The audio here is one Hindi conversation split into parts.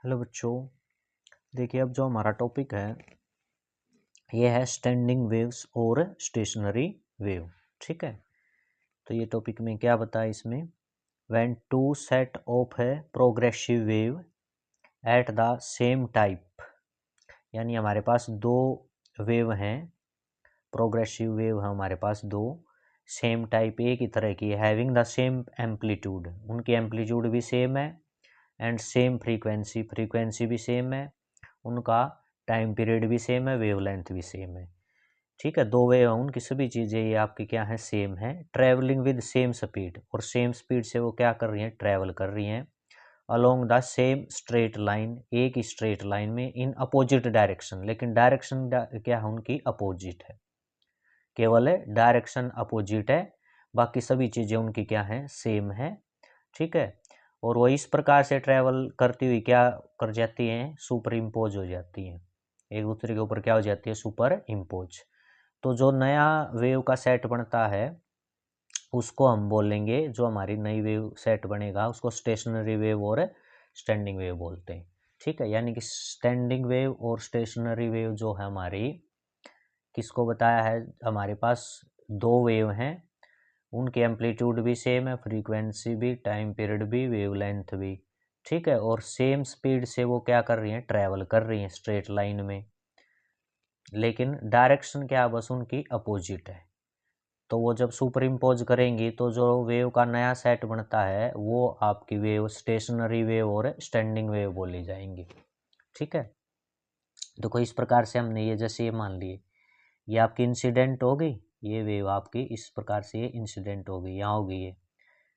हेलो बच्चों, देखिए अब जो हमारा टॉपिक है ये है स्टैंडिंग वेव्स और स्टेशनरी वेव। ठीक है, तो ये टॉपिक में क्या बताया इसमें, व्हेन टू सेट ऑफ है progressive wave at the same type, यानी हमारे पास दो वेव हैं, प्रोग्रेसिव वेव है हमारे पास दो, सेम टाइप एक ही तरह की, हैविंग द सेम एम्पलीट्यूड, उनकी एम्पलीट्यूड भी सेम है एंड सेम फ्रीक्वेंसी, फ्रीक्वेंसी भी सेम है, उनका टाइम पीरियड भी सेम है, वेवलेंथ भी सेम है। ठीक है, दो वेव है, उनकी सभी चीज़ें ये आपकी क्या है, सेम है, ट्रैवलिंग विद सेम स्पीड, और सेम स्पीड से वो क्या कर रही हैं, ट्रैवल कर रही हैं along the same straight line, एक ही स्ट्रेट लाइन में इन अपोजिट डायरेक्शन, लेकिन डायरेक्शन क्या है उनकी अपोजिट है, केवल डायरेक्शन अपोजिट है, बाकी सभी चीज़ें उनकी क्या है, सेम है। ठीक है, और वो इस प्रकार से ट्रैवल करती हुई क्या कर जाती हैं, सुपर इम्पोज हो जाती हैं, एक दूसरे के ऊपर क्या हो जाती है, सुपर इम्पोज। तो जो नया वेव का सेट बनता है उसको हम बोलेंगे, जो हमारी नई वेव सेट बनेगा उसको स्टेशनरी वेव और स्टैंडिंग वेव बोलते हैं। ठीक है, यानी कि स्टैंडिंग वेव और स्टेशनरी वेव जो है हमारी, किसको बताया है, हमारे पास दो वेव हैं, उनकी एम्पलीट्यूड भी सेम है, फ्रीक्वेंसी भी, टाइम पीरियड भी, वेवलेंथ भी। ठीक है, और सेम स्पीड से वो क्या कर रही हैं, ट्रैवल कर रही हैं स्ट्रेट लाइन में, लेकिन डायरेक्शन क्या बस उनकी अपोजिट है। तो वो जब सुपर इम्पोज करेंगी तो जो वेव का नया सेट बनता है वो आपकी वेव स्टेशनरी वेव और स्टैंडिंग वेव बोली जाएंगी। ठीक है, देखो इस प्रकार से हमने ये जैसे ये मान लिए, ये आपकी इंसिडेंट हो गई, ये वेव आपकी इस प्रकार से ये इंसिडेंट हो गई, यहाँ होगी ये।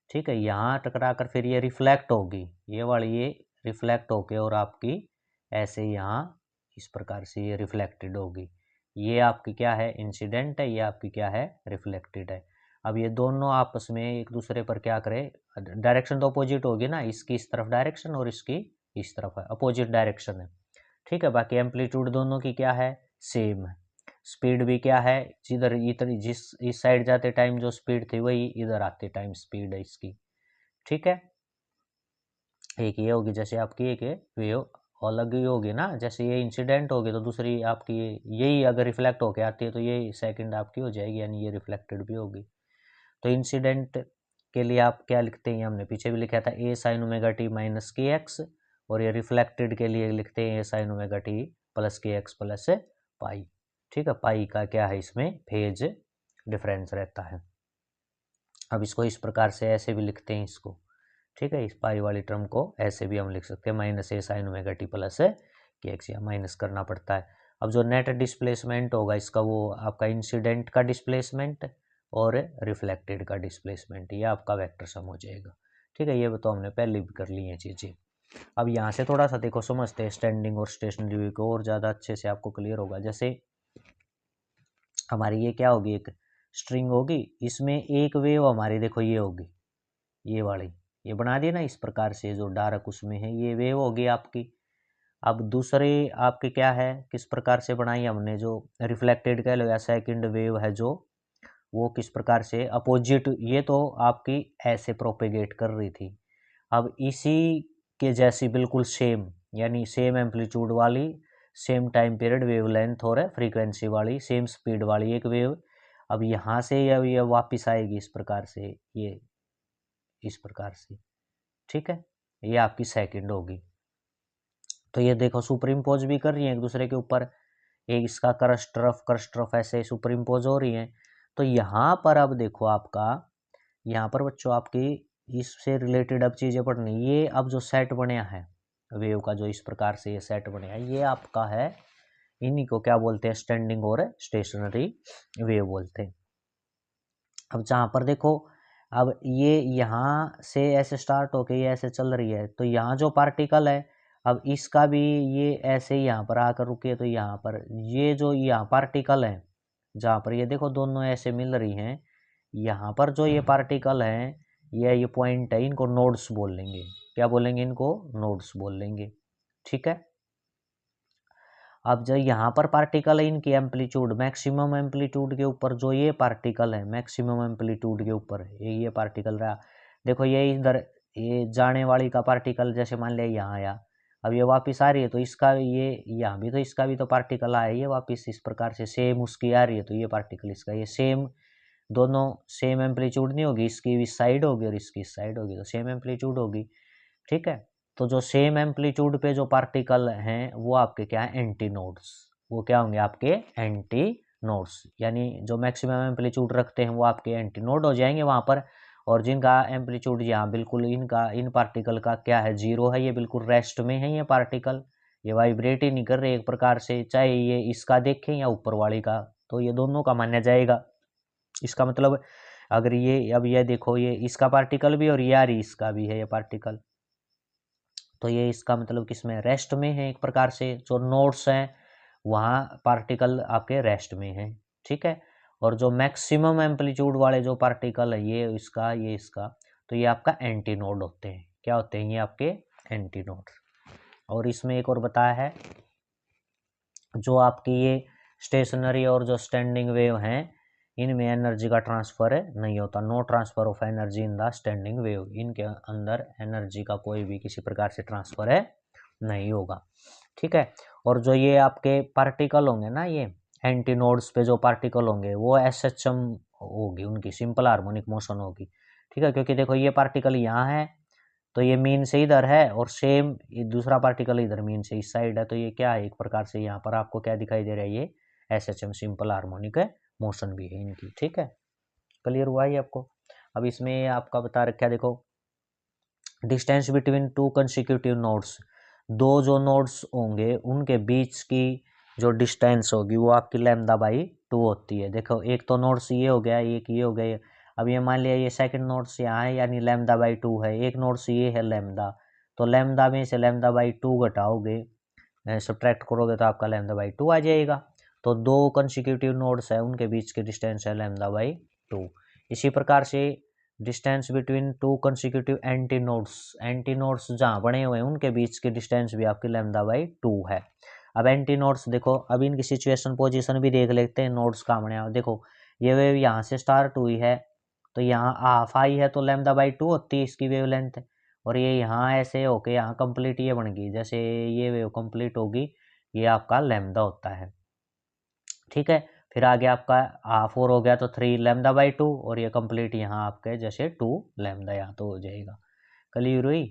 ठीक है, यहाँ टकरा कर फिर ये रिफ्लेक्ट होगी, ये वाली ये रिफ्लेक्ट होके और आपकी ऐसे यहाँ इस प्रकार से ये रिफ्लेक्टेड होगी, ये आपकी क्या है, इंसिडेंट है, ये आपकी क्या है, रिफ्लेक्टेड है। अब ये दोनों आपस में एक दूसरे पर क्या करे, डायरेक्शन तो अपोजिट होगी ना, इसकी इस तरफ डायरेक्शन और इसकी इस तरफ है, अपोजिट डायरेक्शन है। ठीक है, बाकी एम्पलीट्यूड दोनों की क्या है, सेम है, स्पीड भी क्या है, जिधर इधर जिस इस साइड जाते टाइम जो स्पीड थी वही इधर आते टाइम स्पीड है इसकी। ठीक है, एक ये होगी जैसे आपकी एक वेव अलग ही होगी ना, जैसे ये इंसिडेंट होगी तो दूसरी आपकी यही अगर रिफ्लेक्ट होके आती है तो ये सेकंड आपकी हो जाएगी, यानी ये रिफ्लेक्टेड भी होगी। तो इंसिडेंट के लिए आप क्या लिखते हैं, हमने पीछे भी लिखा था ए साइन ओमेगा टी माइनस के एक्स, और ये रिफ्लेक्टेड के लिए लिखते हैं ए साइन ओमेगा टी प्लस के एक्स प्लस पाई। ठीक है, पाई का क्या है, इसमें फेज डिफरेंस रहता है। अब इसको इस प्रकार से ऐसे भी लिखते हैं इसको। ठीक है, इस पाई वाली टर्म को ऐसे भी हम लिख सकते हैं, माइनस ए साइन ओमेगा टी प्लस के एक्स, या माइनस करना पड़ता है। अब जो नेट डिस्प्लेसमेंट होगा इसका, वो आपका इंसिडेंट का डिस्प्लेसमेंट और रिफ्लेक्टेड का डिस्प्लेसमेंट, ये आपका वेक्टर सम हो जाएगा। ठीक है, ये तो हमने पहले भी कर ली है चीज़ें। अब यहाँ से थोड़ा सा देखो समझते हैं स्टैंडिंग और स्टेशनरी वेव को, और ज़्यादा अच्छे से आपको क्लियर होगा। जैसे हमारी ये क्या होगी, एक स्ट्रिंग होगी, इसमें एक वेव हमारी देखो ये होगी, ये वाली, ये बना दी ना इस प्रकार से, जो डार्क उसमें है ये वेव होगी आपकी। अब दूसरे आपके क्या है, किस प्रकार से बनाई हमने, जो रिफ्लेक्टेड कह लो या सेकंड वेव है जो, वो किस प्रकार से अपोजिट, ये तो आपकी ऐसे प्रोपेगेट कर रही थी, अब इसी के जैसी बिल्कुल सेम, यानी सेम एम्पलीट्यूड वाली, सेम टाइम पीरियड, वेवलेंथ और फ्रीक्वेंसी वाली, सेम स्पीड वाली एक वेव, अब यहाँ से ये वापस आएगी इस प्रकार से, ये इस प्रकार से। ठीक है, ये आपकी सेकंड होगी। तो ये देखो सुपर इम्पोज भी कर रही है एक दूसरे के ऊपर, एक इसका क्रस्ट रफ ऐसे सुपर इम्पोज हो रही है। तो यहाँ पर अब देखो आपका, यहाँ पर बच्चों आपकी इससे रिलेटेड अब चीज़ें पढ़नी, ये अब जो सेट बनया है वेव का, जो इस प्रकार से ये सेट बनया है, ये आपका है, इन्हीं को क्या बोलते हैं, स्टैंडिंग और स्टेशनरी वेव बोलते हैं। अब जहाँ पर देखो, अब ये यहाँ से ऐसे स्टार्ट होके ये ऐसे चल रही है, तो यहाँ जो पार्टिकल है, अब इसका भी ये ऐसे ही यहाँ पर आकर रुकी है, तो यहाँ पर ये जो यहाँ पार्टिकल है, जहाँ पर ये देखो दोनों ऐसे मिल रही हैं, यहाँ पर जो ये पार्टिकल हैं, ये पॉइंट है, इनको नोड्स बोल लेंगे, क्या बोलेंगे, इनको नोड्स बोल लेंगे। ठीक है, अब जो यहाँ पर पार्टिकल है, इनकी एम्पलीट्यूड मैक्सिमम एम्पलीट्यूड के ऊपर, जो ये पार्टिकल है मैक्सिमम एम्पलीट्यूड के ऊपर, ये पार्टिकल रहा, देखो ये इधर ये जाने वाली का पार्टिकल जैसे मान लिया यहाँ आया, अब ये वापस आ रही है तो इसका ये यहाँ भी तो इसका भी तो पार्टिकल आया, ये वापस इस प्रकार से सेम उसकी आ रही है तो ये पार्टिकल इसका, ये सेम दोनों सेम एम्पलीट्यूड नहीं होगी, इसकी इस साइड होगी और इसकी इस साइड होगी तो सेम एम्पलीट्यूड होगी। ठीक है, तो जो सेम एम्पलीट्यूड पे जो पार्टिकल हैं वो आपके क्या है, एंटी नोड्स, वो क्या होंगे आपके एंटी नोड्स, यानी जो मैक्सिमम एम्पलीट्यूड रखते हैं वो आपके एंटी नोड हो जाएंगे वहाँ पर, और जिनका एम्पलीट्यूड यहाँ बिल्कुल इनका इन पार्टिकल का क्या है, जीरो है, ये बिल्कुल रेस्ट में है, ये पार्टिकल ये वाइब्रेट ही नहीं कर रहे एक प्रकार से, चाहे ये इसका देखें या ऊपर वाले का, तो ये दोनों का माना जाएगा। इसका मतलब अगर ये अब ये देखो ये इसका पार्टिकल भी और यार इसका भी है ये पार्टिकल, तो ये इसका मतलब किसमें, रेस्ट में है एक प्रकार से, जो नोड्स हैं वहाँ पार्टिकल आपके रेस्ट में है। ठीक है, और जो मैक्सिमम एम्पलीट्यूड वाले जो पार्टिकल है ये इसका ये इसका, तो ये आपका एंटी नोड होते हैं, क्या होते हैं ये आपके एंटी नोड। और इसमें एक और बताया है, जो आपकी ये स्टेशनरी और जो स्टैंडिंग वेव हैं इनमें एनर्जी का ट्रांसफर नहीं होता, no transfer of energy in the standing wave, इनके अंदर एनर्जी का कोई भी किसी प्रकार से ट्रांसफर नहीं होगा। ठीक है, और जो ये आपके पार्टिकल होंगे ना, ये एंटी नोड्स पे जो पार्टिकल होंगे वो SHM होगी, उनकी सिंपल हार्मोनिक मोशन होगी। ठीक है, क्योंकि देखो ये पार्टिकल यहाँ है तो ये मीन से इधर है और सेम दूसरा पार्टिकल इधर मीन से इस साइड है, तो ये क्या है एक प्रकार से यहाँ पर आपको क्या दिखाई दे रहा है, ये SHM सिंपल हार्मोनिक मोशन भी है इनकी। ठीक है, क्लियर हुआ ही आपको। अब इसमें आपका बता रखा है देखो, distance between two consecutive nodes, दो जो नोड्स होंगे उनके बीच की जो डिस्टेंस होगी वो आपकी लैम्डा बाई 2 होती है। देखो एक तो नोड्स ये हो गया, एक ये हो गया, अब ये मान लिया ये सेकंड नोड्स यहाँ है यानी लैम्डा बाई 2 है, एक नोड्स ये है लैम्डा, तो लैम्डा में से लैम्डा बाई 2 घटाओगे, सब्ट्रैक्ट करोगे तो आपका लैम्डा बाई 2 आ जाएगा। तो दो कंसिक्यूटिव नोड्स है उनके बीच की डिस्टेंस है लैम्डा बाई 2। इसी प्रकार से distance between two consecutive anti nodes जहाँ बने हुए हैं उनके बीच की डिस्टेंस भी आपकी लैम्डा बाई 2 है। अब एंटी नोड्स देखो, अब इनकी सिचुएशन पोजीशन भी देख लेते हैं, नोड्स का बने देखो ये वेव यहाँ से स्टार्ट हुई है तो यहाँ हाफ आई है तो लैम्डा बाई 2 होती है इसकी वेव लेंथ, और ये यहाँ ऐसे होके यहाँ कंप्लीट ये बन गई, जैसे ये वेव कंप्लीट होगी ये आपका लैम्डा होता है। ठीक है, फिर आगे आपका हाफ और हो गया तो 3 लैम्डा बाई 2, और ये कंप्लीट यहाँ आपके जैसे 2 लैम्डा यहाँ तो हो जाएगा, क्लियर हुई।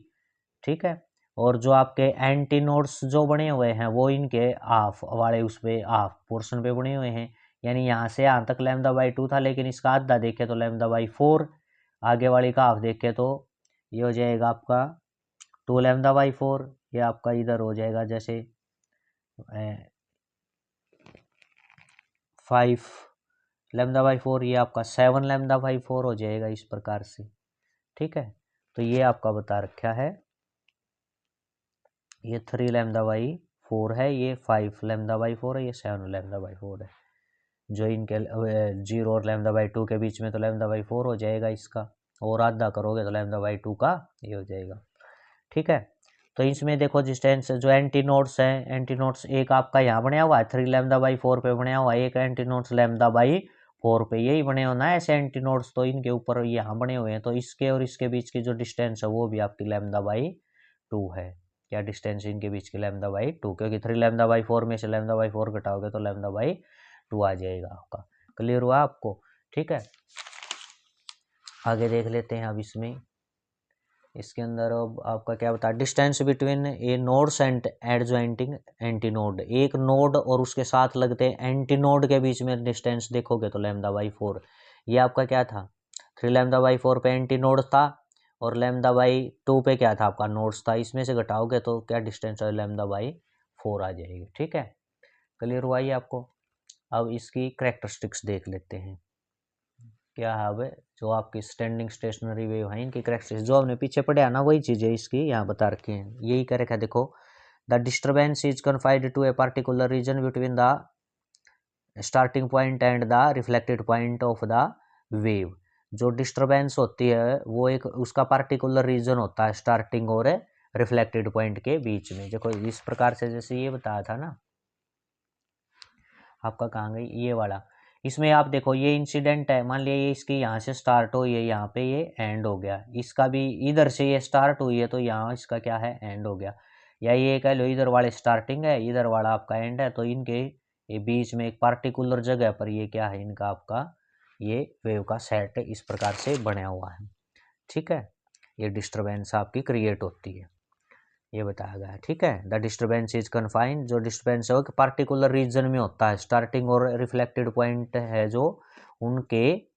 ठीक है, और जो आपके एंटी नोड्स जो बने हुए हैं वो इनके हाफ वाले उस पे हाफ पोर्शन पे बने हुए हैं, यानी यहाँ से यहाँ तक लैम्डा बाई 2 था लेकिन इसका आधा देखे तो लैम्डा बाई 4, आगे वाली का हाफ देखे तो ये हो जाएगा आपका 2 लैम्डा बाई 4, ये आपका इधर हो जाएगा जैसे 5 लैम्डा बाई 4, ये आपका 7 लैम्डा बाई 4 हो जाएगा इस प्रकार से। ठीक है, तो ये आपका बता रखा है, ये 3 लैम्डा बाई 4 है, ये 5 लैम्डा बाई 4 है, ये 7 लैम्डा बाई 4 है, जो इनके 0 और लैम्डा बाई 2 के बीच में तो लैम्डा बाई 4 हो जाएगा इसका, और आधा करोगे तो लैम्डा बाई 2 का ये हो जाएगा। ठीक है, तो इसमें देखो डिस्टेंस जो एंटी नोड्स हैं, एंटी नोड्स एक आपका यहाँ बनाया हुआ है 3 लैम्डा बाई 4 पे बनाया हुआ है, एक एंटी नोड्स लैम्डा बाई 4 पे, यही बने होना है ऐसे एंटी नोड्स, तो इनके ऊपर यहाँ बने हुए हैं, तो इसके और इसके बीच की जो डिस्टेंस है वो भी आपकी लैम्डा बाई 2 है। क्या डिस्टेंस इनके बीच की लैम्डा बाई 2, क्योंकि 3 लैम्डा बाई 4 में से लैम्डा बाई 4 घटाओगे तो लैम्डा बाई 2 आ जाएगा आपका, क्लियर हुआ आपको। ठीक है, आगे देख लेते हैं अब इसमें, इसके अंदर अब आपका क्या बता, distance between a nodes and adjoining anti node, एक नोड और उसके साथ लगते एंटी नोड के बीच में डिस्टेंस देखोगे तो लैम्डा बाई 4, ये आपका क्या था 3 लैम्डा बाई 4 पे एंटी नोड था, और लैम्डा बाई 2 पे क्या था आपका नोड्स था, इसमें से घटाओगे तो क्या डिस्टेंस है लैम्डा बाई 4 आ जाएगी। ठीक है, क्लियर हुआ ये आपको। अब इसकी करेक्टरिस्टिक्स देख लेते हैं, क्या है अब जो आपकी स्टैंडिंग स्टेशनरी वेव है इनकी करेक्टरिस्टिक्स जो हमने पीछे पढ़ा ना वही चीज़ें इसकी यहाँ बता रखी हैं, यही कह रखा है देखो, the disturbance is confined to a particular region between the starting point and the reflected point of the wave, जो डिस्टर्बेंस होती है वो एक उसका पार्टिकुलर रीजन होता है स्टार्टिंग और रिफ्लेक्टेड पॉइंट के बीच में। देखो इस प्रकार से जैसे ये बताया था ना आपका, कहाँ गई ये वाला, इसमें आप देखो ये इंसिडेंट है, मान लिया ये इसकी यहाँ से स्टार्ट हुई है, यहाँ पे ये एंड हो गया, इसका भी इधर से ये स्टार्ट हुई है तो यहाँ इसका क्या है एंड हो गया, या ये कह लो इधर वाले स्टार्टिंग है, इधर वाला आपका एंड है, तो इनके ये बीच में एक पार्टिकुलर जगह पर ये क्या है, इनका आपका ये वेव का सेट इस प्रकार से बना हुआ है। ठीक है, ये डिस्टरबेंस आपकी क्रिएट होती है, ये बताया गया है। ठीक है, द डिस्टरबेंस इज कन्फाइंड, जो डिस्टरबेंस है वो पार्टिकुलर रीजन में होता है, स्टार्टिंग और रिफ्लेक्टेड पॉइंट है जो उनके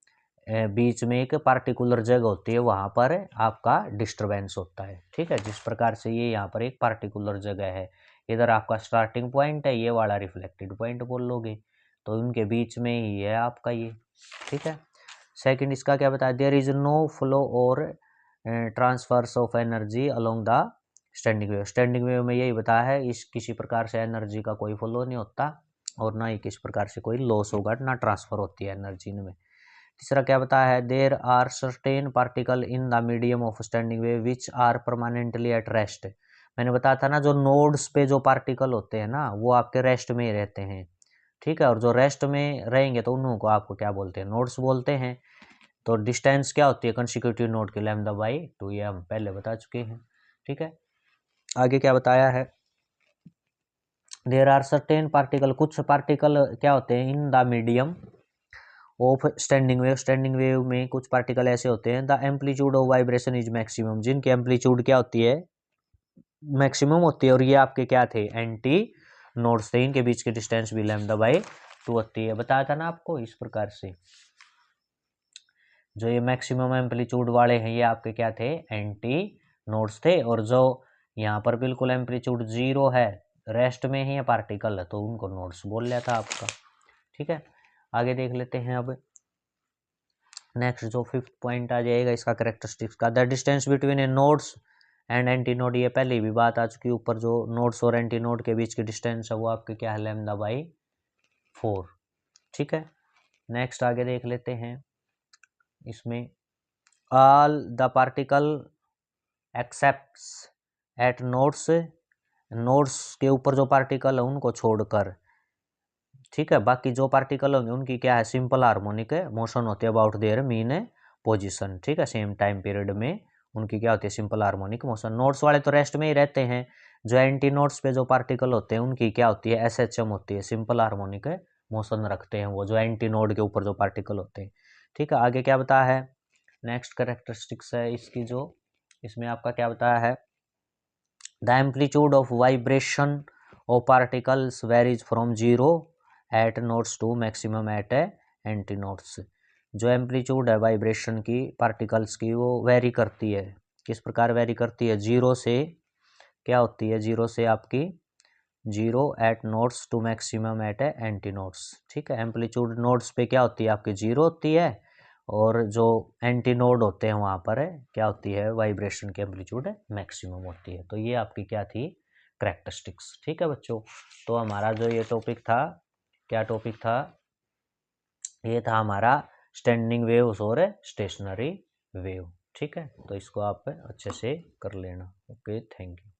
बीच में एक पार्टिकुलर जगह होती है, वहाँ पर आपका डिस्टरबेंस होता है। ठीक है, जिस प्रकार से ये यहाँ पर एक पार्टिकुलर जगह है, इधर आपका स्टार्टिंग पॉइंट है, ये वाला रिफ्लेक्टेड पॉइंट बोल लोगे, तो उनके बीच में ही है आपका ये। ठीक है, सेकंड इसका क्या बताया, देयर इज नो फ्लो और transfers of energy along the standing wave. Standing wave में यही बताया है, इस किसी प्रकार से एनर्जी का कोई फ्लो नहीं होता और ना ही किसी प्रकार से कोई लॉस होगा, ना ट्रांसफर होती है एनर्जी इनमें। तीसरा क्या बताया है, there are certain particle in the medium of standing wave which are permanently at rest. मैंने बताया था ना, जो नोड्स पे जो पार्टिकल होते हैं ना, वो आपके रेस्ट में ही रहते हैं। ठीक है, और जो रेस्ट में रहेंगे तो उन्हों को आपको क्या बोलते हैं, नोड्स बोलते हैं। तो डिस्टेंस क्या होती है कंसेक्यूटिव नोड की, लैम्डा बाई 2, ये हम पहले बता चुके हैं। ठीक है, आगे क्या बताया है, देर आर सर्टेन पार्टिकल, कुछ पार्टिकल क्या होते हैं इन the medium of standing wave. Standing wave में कुछ पार्टिकल ऐसे होते हैं, the amplitude of vibration is maximum, जिनकी एम्पलीट्यूड क्या होती है, मैक्सिमम होती है, और ये आपके क्या थे, एंटी नोड्स थे, इनके बीच की डिस्टेंस भी लैम्डा बाई 2 होती है। बताया था ना आपको इस प्रकार से, जो ये मैक्सिमम एम्पलीट्यूड वाले हैं ये आपके क्या थे, एंटी नोड्स थे, और जो यहाँ पर बिल्कुल एम्पलीट्यूड 0 है, रेस्ट में ही पार्टिकल है, तो उनको नोड्स बोल लिया था आपका। ठीक है, आगे देख लेते हैं अब नेक्स्ट जो 5th पॉइंट आ जाएगा इसका कैरेक्टरिस्टिक्स का, the distance between a nodes and anti node. ये पहले भी बात आ चुकी, ऊपर जो नोड्स और एंटी नोड के बीच की डिस्टेंस है वो आपके क्या है, लैम्डा बाई 4। ठीक है, नेक्स्ट आगे देख लेते हैं इसमें, all the particle except at nodes, nodes के ऊपर जो पार्टिकल है उनको छोड़कर, ठीक है, बाकी जो पार्टिकल होंगे उनकी क्या है, सिंपल हार्मोनिक मोशन होती है अबाउट देयर मीन पोजीशन। ठीक है, सेम टाइम पीरियड में उनकी क्या होती है, सिंपल हार्मोनिक मोशन। नोड्स वाले तो रेस्ट में ही रहते हैं, जो एंटी नोड्स पे जो पार्टिकल होते हैं उनकी क्या होती है, SHM होती है, सिंपल हार्मोनिक मोशन रखते हैं वो, जो एंटी नोड के ऊपर जो पार्टिकल होते हैं। ठीक है, आगे क्या बताया है, नेक्स्ट कैरेक्टरिस्टिक्स है इसकी, जो इसमें आपका क्या बताया है, the amplitude of vibration of particles varies from 0 at nodes to maximum at anti nodes. जो एम्पलीट्यूड है वाइब्रेशन की पार्टिकल्स की वो वेरी करती है, किस प्रकार वेरी करती है, 0 से क्या होती है, 0 से आपकी 0 at nodes to maximum at anti nodes. ठीक है, एम्पलीट्यूड नोड्स पे क्या होती है आपकी 0 होती है, और जो एंटी नोड होते हैं वहाँ पर क्या होती है, वाइब्रेशन की एम्पलीट्यूड मैक्सिमम होती है। तो ये आपकी क्या थी, कैरेक्टरिस्टिक्स। ठीक है बच्चों, तो हमारा जो ये टॉपिक था, क्या टॉपिक था, ये था हमारा स्टैंडिंग वेव्स और स्टेशनरी वेव। ठीक है, तो इसको आप अच्छे से कर लेना। Okay, thank you.